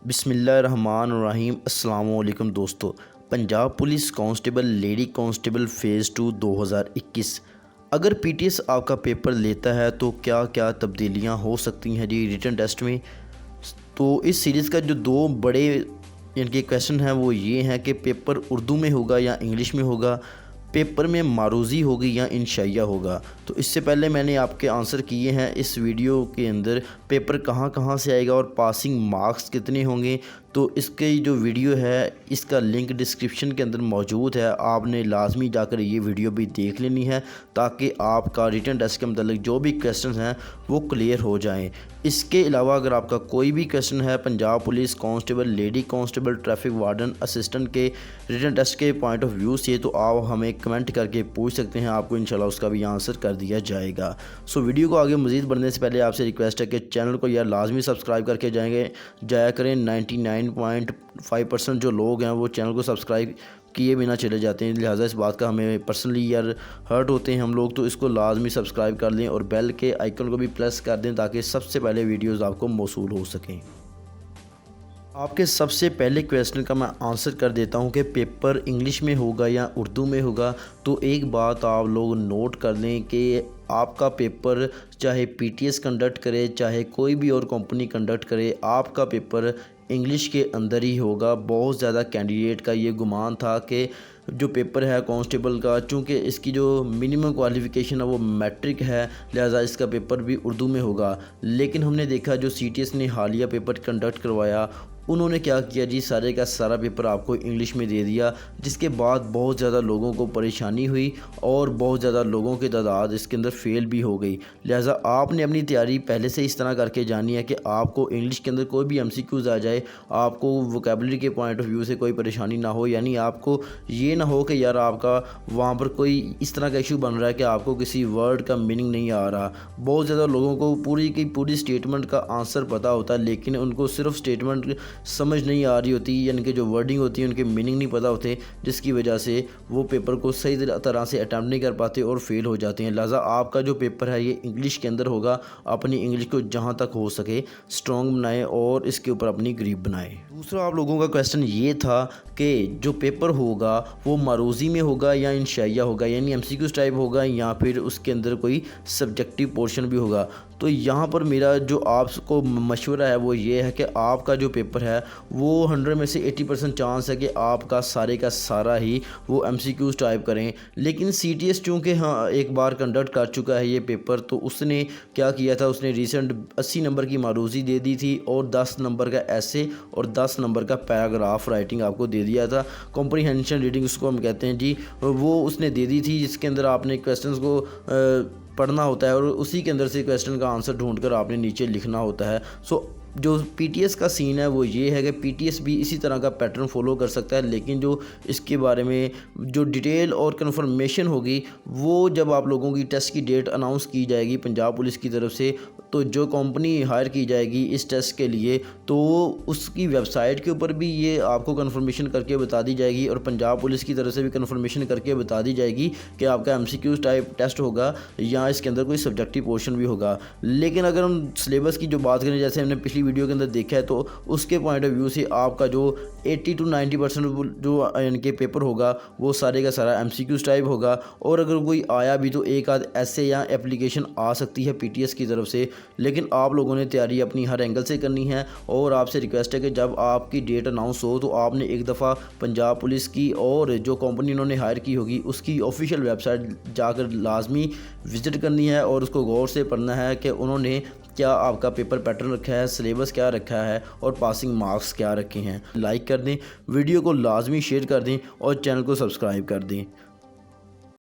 बिस्मिल्लाहिर्रहमानिर्रहीम। अस्सलाम वालेकुम दोस्तों। Punjab police constable lady constable phase 2 2021। अगर पीटीएस आपका पेपर लेता है तो क्या क्या तब्दीलियां हो सकती हैं जी रिटन टेस्ट में। तो इस सीरीज़ का जो दो बड़े इनके क्वेश्चन हैं वो ये हैं कि पेपर उर्दू में होगा या इंग्लिश में होगा, पेपर में मारूज़ी होगी या इंशाइया होगा। तो इससे पहले मैंने आपके आंसर किए हैं इस वीडियो के अंदर पेपर कहाँ कहाँ से आएगा और पासिंग मार्क्स कितने होंगे। तो इसकी जो वीडियो है इसका लिंक डिस्क्रिप्शन के अंदर मौजूद है, आपने लाजमी जाकर ये वीडियो भी देख लेनी है ताकि आपका रिटन टेस्ट के मतलब जो भी क्वेश्चन हैं वो क्लियर हो जाएं। इसके अलावा अगर आपका कोई भी क्वेश्चन है Punjab police constable lady constable traffic warden assistant के रिटन टेस्ट के पॉइंट ऑफ व्यू से तो आप हमें कमेंट करके पूछ सकते हैं, आपको इंशाल्लाह उसका भी आंसर कर दिया जाएगा। सो वीडियो को आगे मज़ीद बढ़ने से पहले आपसे रिक्वेस्ट है कि चैनल को यार लाजमी सब्सक्राइब करके जाया करें। 99.5% जो लोग हैं वो चैनल को सब्सक्राइब किए बिना चले जाते हैं, लिहाजा इस बात का हमें पर्सनली यार हर्ट होते हैं हम लोग। तो इसको लाजमी सब्सक्राइब कर लें और बेल के आइकन को भी प्रेस कर दें ताकि सबसे पहले वीडियोस आपको मौसूल हो सकें। आपके सबसे पहले क्वेश्चन का मैं आंसर कर देता हूं कि पेपर इंग्लिश में होगा या उर्दू में होगा। तो एक बात आप लोग नोट कर लें कि आपका पेपर चाहे पीटीएस कंडक्ट करे चाहे कोई भी और कंपनी कंडक्ट करे, आपका पेपर इंग्लिश के अंदर ही होगा। बहुत ज़्यादा कैंडिडेट का ये गुमान था कि जो पेपर है कांस्टेबल का, चूँकि इसकी जो मिनिमम क्वालिफ़िकेशन है वो मैट्रिक है, लिहाजा इसका पेपर भी उर्दू में होगा। लेकिन हमने देखा जो सीटीएस ने हालिया पेपर कंडक्ट करवाया उन्होंने क्या किया जी, सारे का सारा पेपर आपको इंग्लिश में दे दिया, जिसके बाद बहुत ज़्यादा लोगों को परेशानी हुई और बहुत ज़्यादा लोगों की तादाद इसके अंदर फ़ेल भी हो गई। लिहाजा आपने अपनी तैयारी पहले से इस तरह करके जानी है कि आपको इंग्लिश के अंदर कोई भी एमसीक्यूज़ आ जाए, आपको वोकेबलरी के पॉइंट ऑफ व्यू से कोई परेशानी ना हो, यानी आपको ये ना हो कि यार आपका वहाँ पर कोई इस तरह का इशू बन रहा है कि आपको किसी वर्ड का मीनिंग नहीं आ रहा। बहुत ज़्यादा लोगों को पूरी की पूरी स्टेटमेंट का आंसर पता होता है लेकिन उनको सिर्फ स्टेटमेंट समझ नहीं आ रही होती, यानी कि जो वर्डिंग होती है उनके मीनिंग नहीं पता होते, जिसकी वजह से वो पेपर को सही तरह से अटैम्प्ट नहीं कर पाते और फेल हो जाते हैं। लिहाजा आपका जो पेपर है ये इंग्लिश के अंदर होगा। अपनी इंग्लिश को जहाँ तक हो सके स्ट्रॉन्ग बनाएं और इसके ऊपर अपनी ग्रिप बनाएं। दूसरा आप लोगों का क्वेश्चन ये था कि जो पेपर होगा वो मारूज़ी में होगा या इंशाइया होगा, यानी एमसीक्यूज़ टाइप होगा या फिर उसके अंदर कोई सब्जेक्टिव पोर्शन भी होगा। तो यहाँ पर मेरा जो आपको मशवरा है वो ये है कि आपका जो पेपर है वो 100 में से 80% चांस है कि आपका सारे का सारा ही वो एमसीक्यूज़ टाइप करें। लेकिन सीटीएस चूँकि हाँ एक बार कंडक्ट कर चुका है ये पेपर, तो उसने क्या किया था, उसने रिसेंट 80 नंबर की मारूज़ी दे दी थी और 10 नंबर का ऐसे और 10 नंबर का पैराग्राफ राइटिंग आपको दे दिया था। कॉम्प्रीहेंशन रीडिंग उसको हम कहते हैं जी, वो उसने दे दी थी, जिसके अंदर आपने क्वेश्चंस को पढ़ना होता है और उसी के अंदर से क्वेश्चन का आंसर ढूंढकर आपने नीचे लिखना होता है। सो जो पीटीएस का सीन है वो ये है कि पीटीएस भी इसी तरह का पैटर्न फॉलो कर सकता है, लेकिन जो इसके बारे में जो डिटेल और कन्फर्मेशन होगी वो जब आप लोगों की टेस्ट की डेट अनाउंस की जाएगी पंजाब पुलिस की तरफ से, तो जो कंपनी हायर की जाएगी इस टेस्ट के लिए तो उसकी वेबसाइट के ऊपर भी ये आपको कन्फर्मेशन करके बता दी जाएगी और पंजाब पुलिस की तरफ से भी कन्फर्मेशन करके बता दी जाएगी कि आपका एमसीक्यूज़ टाइप टेस्ट होगा या इसके अंदर कोई सब्जेक्टिव पोर्शन भी होगा। लेकिन अगर हम सिलेबस की जो बात करें, जैसे हमने पिछली वीडियो के अंदर देखा है, तो उसके पॉइंट ऑफ व्यू से आपका जो 80 to 90% जो इनके पेपर होगा वो सारे का सारा एमसीक्यूज़ टाइप होगा। और अगर कोई आया भी तो एक आध ऐसे या एप्लीकेशन आ सकती है पीटीएस की तरफ से, लेकिन आप लोगों ने तैयारी अपनी हर एंगल से करनी है। और आपसे रिक्वेस्ट है कि जब आपकी डेट अनाउंस हो तो आपने एक दफ़ा पंजाब पुलिस की और जो कंपनी उन्होंने हायर की होगी उसकी ऑफिशियल वेबसाइट जाकर लाजमी विज़िट करनी है और उसको गौर से पढ़ना है कि उन्होंने क्या आपका पेपर पैटर्न रखा है, सिलेबस क्या रखा है और पासिंग मार्क्स क्या रखे हैं। लाइक कर दें, वीडियो को लाजमी शेयर कर दें और चैनल को सब्सक्राइब कर दें।